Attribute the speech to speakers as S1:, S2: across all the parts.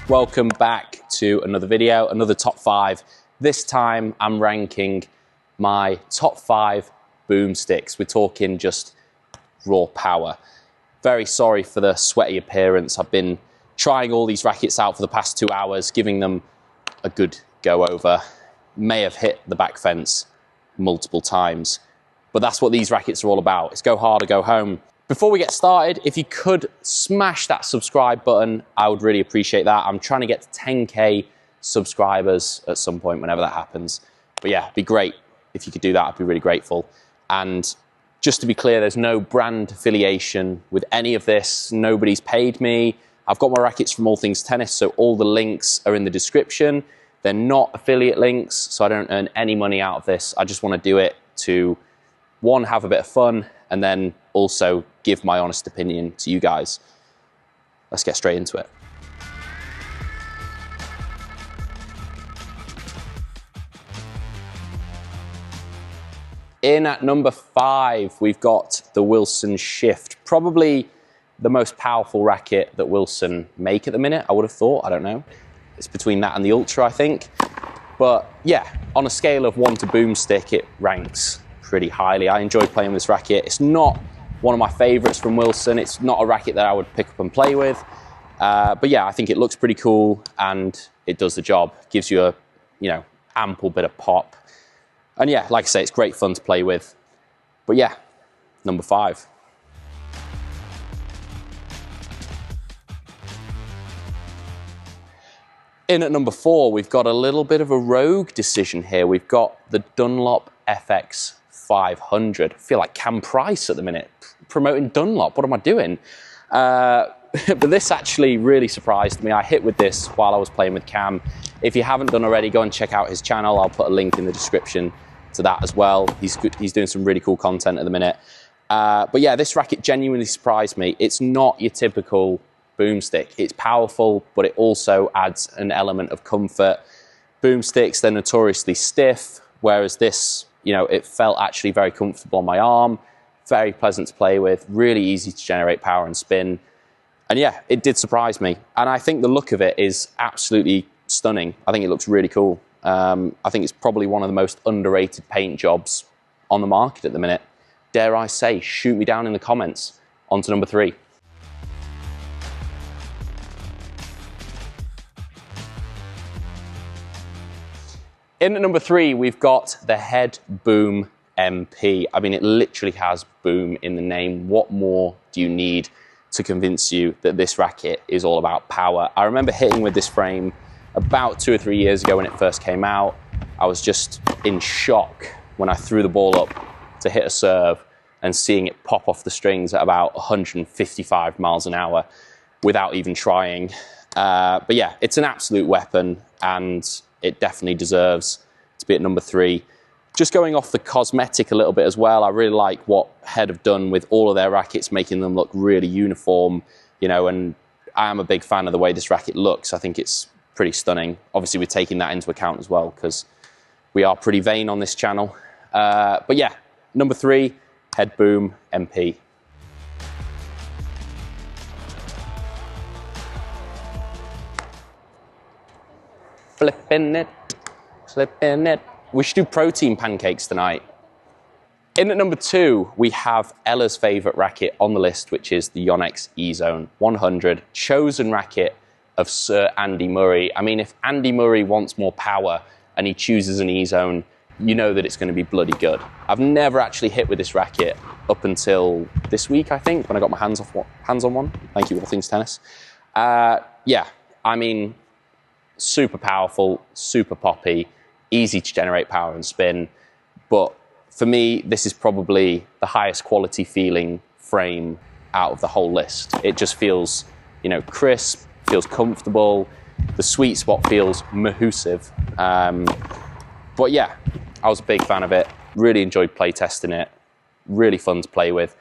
S1: Welcome back to another video, another top 5. This time I'm ranking my top 5 Boomsticks. We're talking just raw power. Very sorry for the sweaty appearance. I've been trying all these rackets out for the past 2 hours, giving them a good go over. May have hit the back fence multiple times, but that's what these rackets are all about. It's go hard or go home. Before we get started, if you could smash that subscribe button, I would really appreciate that. I'm trying to get to 10K subscribers at some point, whenever that happens. But yeah, it'd be great if you could do that. I'd be really grateful. And just to be clear, there's no brand affiliation with any of this. Nobody's paid me. I've got my rackets from All Things Tennis, so all the links are in the description. They're not affiliate links, so I don't earn any money out of this. I just want to do it to, one, have a bit of fun, and then also give my honest opinion to you guys. Let's get straight into it. In at number 5, we've got the Wilson Shift. Probably the most powerful racket that Wilson make at the minute, I would have thought. I don't know. It's between that and the Ultra, I think. But yeah, on a scale of 1 to Boomstick, it ranks pretty highly. I enjoy playing with this racket. It's not one of my favorites from Wilson. It's not a racket that I would pick up and play with. But yeah, I think it looks pretty cool and it does the job. Gives you a, ample bit of pop. And yeah, like I say, it's great fun to play with. But yeah, number 5. In at number 4, we've got a little bit of a rogue decision here. We've got the Dunlop FX 500. I feel like Cam Price at the minute, promoting Dunlop. What am I doing? But this actually really surprised me. I hit with this while I was playing with Cam. If you haven't done already, go and check out his channel. I'll put a link in the description to that as well. He's doing some really cool content at the minute. But yeah, this racket genuinely surprised me. It's not your typical Boomstick. It's powerful, but it also adds an element of comfort. Boomsticks, they're notoriously stiff, whereas this, it felt actually very comfortable on my arm, very pleasant to play with, really easy to generate power and spin. And yeah, it did surprise me. And I think the look of it is absolutely stunning. I think it looks really cool. I think it's probably one of the most underrated paint jobs on the market at the minute. Dare I say, shoot me down in the comments. On to number 3. In at number 3, we've got the Head Boom MP. I mean, it literally has boom in the name. What more do you need to convince you that this racket is all about power? I remember hitting with this frame about 2 or 3 years ago when it first came out. I was just in shock when I threw the ball up to hit a serve and seeing it pop off the strings at about 155 miles an hour without even trying. But yeah, it's an absolute weapon and it definitely deserves to be at number 3. Just going off the cosmetic a little bit as well, I really like what Head have done with all of their rackets, making them look really uniform, and I am a big fan of the way this racket looks. I think it's pretty stunning. Obviously, we're taking that into account as well because we are pretty vain on this channel. But yeah, number 3, Head Boom MP. Flipping it. We should do protein pancakes tonight. In at number 2, we have Ella's favorite racket on the list, which is the Yonex Ezone 100, chosen racket of Sir Andy Murray. I mean, if Andy Murray wants more power and he chooses an Ezone, you know that it's going to be bloody good. I've never actually hit with this racket up until this week, I think, when I got my hands on one. Thank you, All Things Tennis. Yeah, I mean, super powerful, super poppy, easy to generate power and spin. But for me, this is probably the highest quality feeling frame out of the whole list. It just feels, crisp, feels comfortable. The sweet spot feels mahoosive. But yeah, I was a big fan of it. Really enjoyed play testing it. Really fun to play with.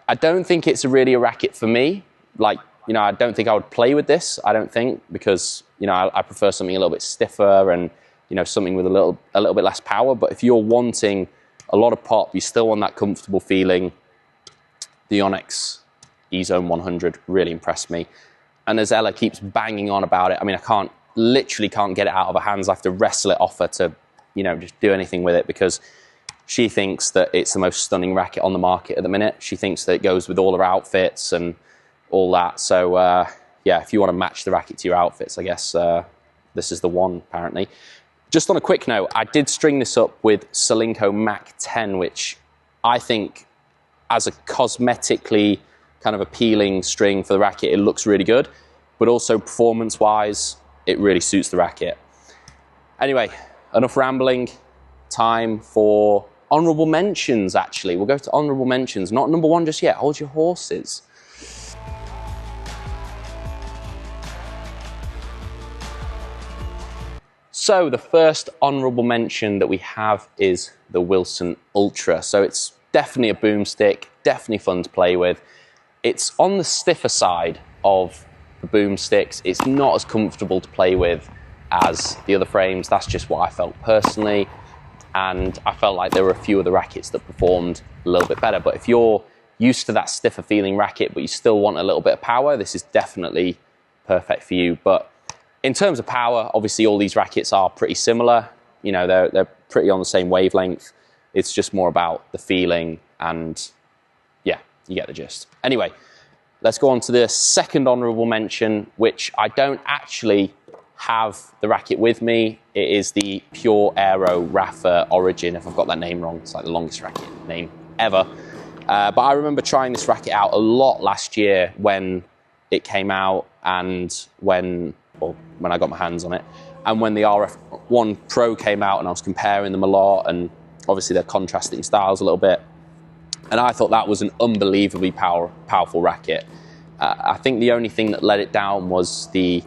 S1: I don't think it's really a racket for me. I don't think I would play with this. I don't think, because I prefer something a little bit stiffer and something with a little bit less power. But if you're wanting a lot of pop, you still want that comfortable feeling, the Yonex Ezone 100 really impressed me. And as Ella keeps banging on about it, I mean, literally can't get it out of her hands. I have to wrestle it off her to, you know, just do anything with it, because she thinks that it's the most stunning racket on the market at the minute. She thinks that it goes with all her outfits and all that. So, yeah, if you want to match the racket to your outfits, I guess this is the one, apparently. Just on a quick note, I did string this up with Solinco Mach 10, which I think, as a cosmetically kind of appealing string for the racket, it looks really good, but also performance-wise, it really suits the racket. Anyway, enough rambling. Time for honourable mentions, actually. We'll go to honourable mentions. Not number one just yet. Hold your horses. So the first honourable mention that we have is the Wilson Ultra. So it's definitely a boomstick, definitely fun to play with. It's on the stiffer side of the boomsticks. It's not as comfortable to play with as the other frames. That's just what I felt personally. And I felt like there were a few of the rackets that performed a little bit better. But if you're used to that stiffer feeling racket, but you still want a little bit of power, this is definitely perfect for you. But in terms of power, obviously all these rackets are pretty similar. You know, they're pretty on the same wavelength. It's just more about the feeling, and yeah, you get the gist. Anyway, let's go on to the second honourable mention, which I don't actually have the racket with me. It is the Pure Aero Rafa Origin. If I've got that name wrong, it's like the longest racket name ever. But I remember trying this racket out a lot last year when it came out, and when I got my hands on it, and when the RF1 Pro came out, and I was comparing them a lot, and obviously they're contrasting styles a little bit. And I thought that was an unbelievably powerful racket. I think the only thing that let it down was the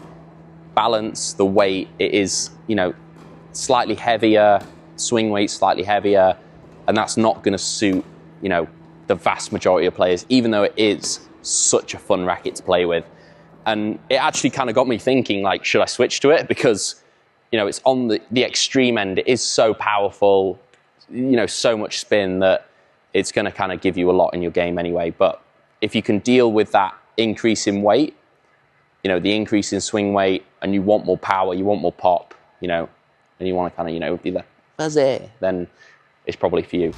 S1: balance, the weight. It is, you know, slightly heavier, swing weight slightly heavier, and that's not going to suit, you know, the vast majority of players, even though it is such a fun racket to play with. And it actually kind of got me thinking, like, should I switch to it? Because, you know, it's on the extreme end. It is so powerful, you know, so much spin that it's going to kind of give you a lot in your game anyway. But if you can deal with that increase in weight, you know, the increase in swing weight, and you want more power, you want more pop, you know, and you want to kind of, you know, be the fuzzy, then it's probably for you.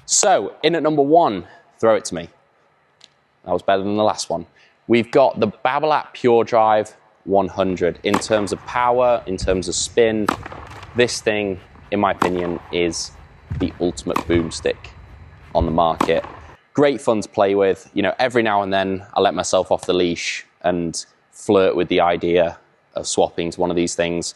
S1: So, in at number one, throw it to me. That was better than the last one. We've got the Babolat Pure Drive 100. In terms of power, in terms of spin, this thing, in my opinion, is the ultimate boomstick on the market. Great fun to play with. You know, every now and then I let myself off the leash and flirt with the idea of swapping to one of these things.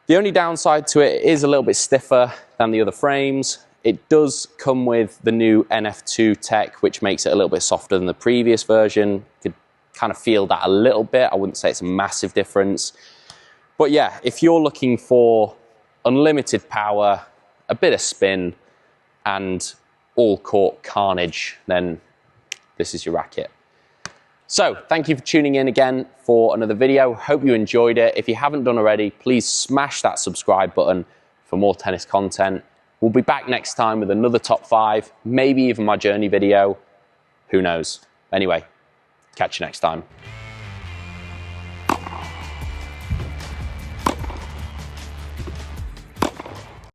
S1: The only downside to it is a little bit stiffer than the other frames. It does come with the new NF2 tech, which makes it a little bit softer than the previous version. You could kind of feel that a little bit. I wouldn't say it's a massive difference. But yeah, if you're looking for unlimited power, a bit of spin, and all court carnage, then this is your racket. So, thank you for tuning in again for another video. Hope you enjoyed it. If you haven't done already, please smash that subscribe button for more tennis content. We'll be back next time with another top 5, maybe even my journey video. Who knows? Anyway, catch you next time.